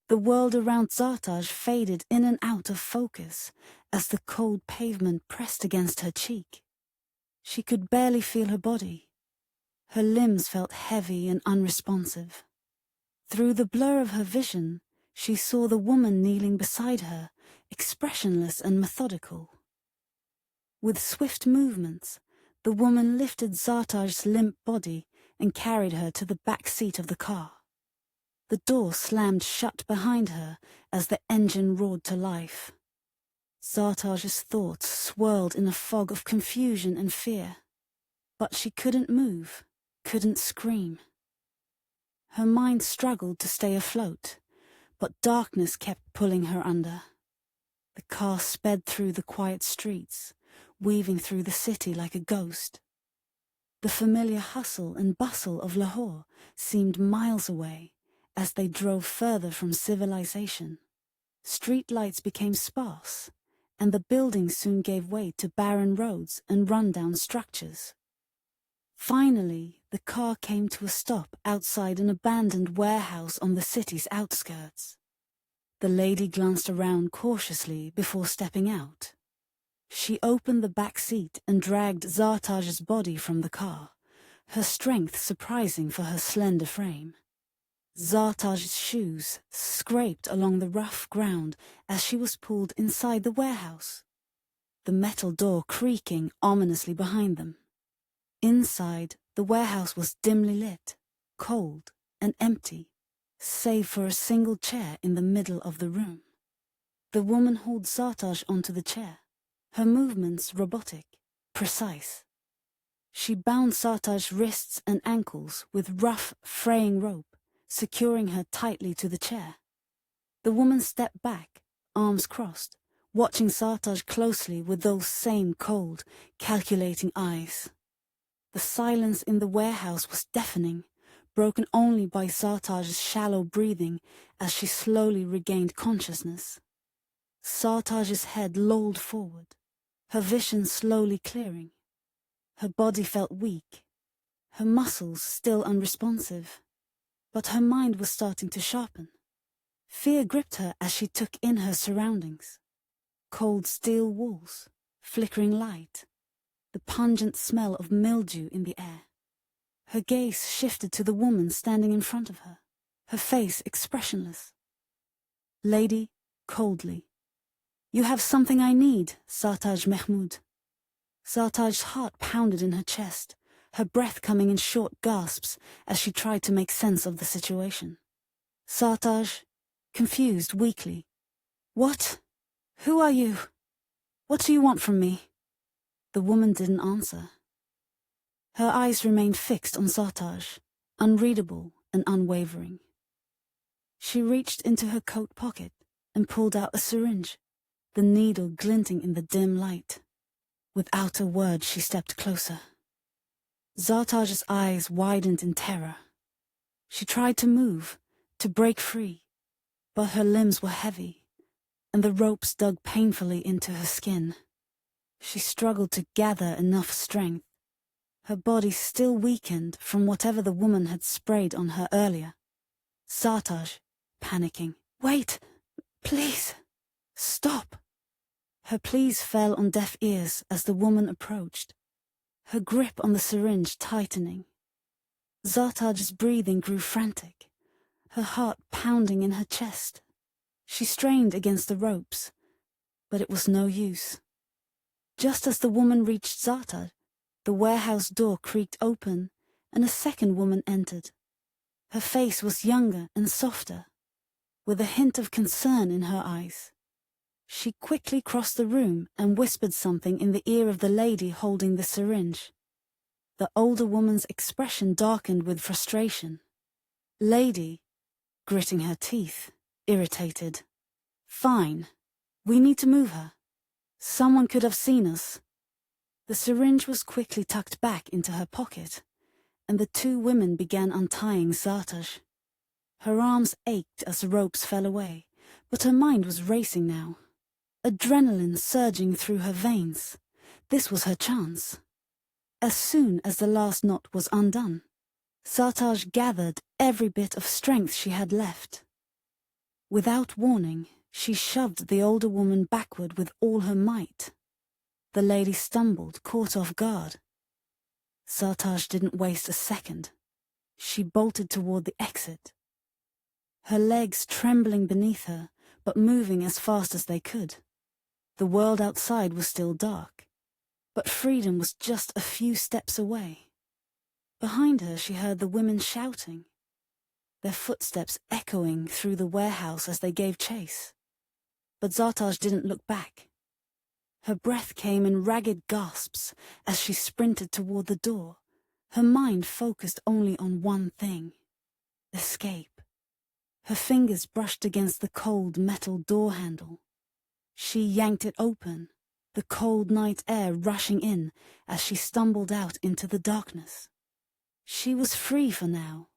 The world around Zartaj faded in and out of focus as the cold pavement pressed against her cheek. She could barely feel her body. Her limbs felt heavy and unresponsive. Through the blur of her vision, she saw the woman kneeling beside her, expressionless and methodical. With swift movements, the woman lifted Zartaj's limp body and carried her to the back seat of the car. The door slammed shut behind her as the engine roared to life. Zartaj's thoughts swirled in a fog of confusion and fear. But she couldn't move, couldn't scream. Her mind struggled to stay afloat, but darkness kept pulling her under. The car sped through the quiet streets, weaving through the city like a ghost. The familiar hustle and bustle of Lahore seemed miles away as they drove further from civilization. Street lights became sparse, and the buildings soon gave way to barren roads and run-down structures. Finally, the car came to a stop outside an abandoned warehouse on the city's outskirts. The lady glanced around cautiously before stepping out. She opened the back seat and dragged Zartaj's body from the car, her strength surprising for her slender frame. Zartaj's shoes scraped along the rough ground as she was pulled inside the warehouse, the metal door creaking ominously behind them. Inside, the warehouse was dimly lit, cold and empty, save for a single chair in the middle of the room. The woman hauled Zartaj onto the chair, her movements robotic, precise. She bound Zartaj's wrists and ankles with rough, fraying rope, securing her tightly to the chair. The woman stepped back, arms crossed, watching Zartaj closely with those same cold, calculating eyes. The silence in the warehouse was deafening, broken only by Zartaj's shallow breathing as she slowly regained consciousness. Zartaj's head lolled forward, her vision slowly clearing. Her body felt weak, her muscles still unresponsive, but her mind was starting to sharpen. Fear gripped her as she took in her surroundings. Cold steel walls, flickering light, the pungent smell of mildew in the air. Her gaze shifted to the woman standing in front of her, her face expressionless. "Lady," coldly. "You have something I need, Zartaj Mahmoud." Zartaj's heart pounded in her chest, her breath coming in short gasps as she tried to make sense of the situation. Zartaj, confused weakly. "What? Who are you? What do you want from me?" The woman didn't answer. Her eyes remained fixed on Zartaj, unreadable and unwavering. She reached into her coat pocket and pulled out a syringe, the needle glinting in the dim light. Without a word, she stepped closer. Zartaj's eyes widened in terror. She tried to move, to break free, but her limbs were heavy, and the ropes dug painfully into her skin. She struggled to gather enough strength, her body still weakened from whatever the woman had sprayed on her earlier. Zartaj, panicking. "Wait! Please! Stop!" Her pleas fell on deaf ears as the woman approached, her grip on the syringe tightening. Zartaj's breathing grew frantic, her heart pounding in her chest. She strained against the ropes, but it was no use. Just as the woman reached Zartaj, the warehouse door creaked open and a second woman entered. Her face was younger and softer, with a hint of concern in her eyes. She quickly crossed the room and whispered something in the ear of the lady holding the syringe. The older woman's expression darkened with frustration. "Lady," gritting her teeth, irritated. "Fine. We need to move her. Someone could have seen us." The syringe was quickly tucked back into her pocket, and the two women began untying Zartaj. Her arms ached as the ropes fell away, but her mind was racing now. Adrenaline surging through her veins. This was her chance. As soon as the last knot was undone, Zartaj gathered every bit of strength she had left. Without warning, she shoved the older woman backward with all her might. The lady stumbled, caught off guard. Sartaj didn't waste a second. She bolted toward the exit. Her legs trembling beneath her, but moving as fast as they could. The world outside was still dark, but freedom was just a few steps away. Behind her she heard the women shouting, their footsteps echoing through the warehouse as they gave chase. But Sartaj didn't look back. Her breath came in ragged gasps as she sprinted toward the door, her mind focused only on one thing: escape. Her fingers brushed against the cold metal door handle. She yanked it open, the cold night air rushing in as she stumbled out into the darkness. She was free for now,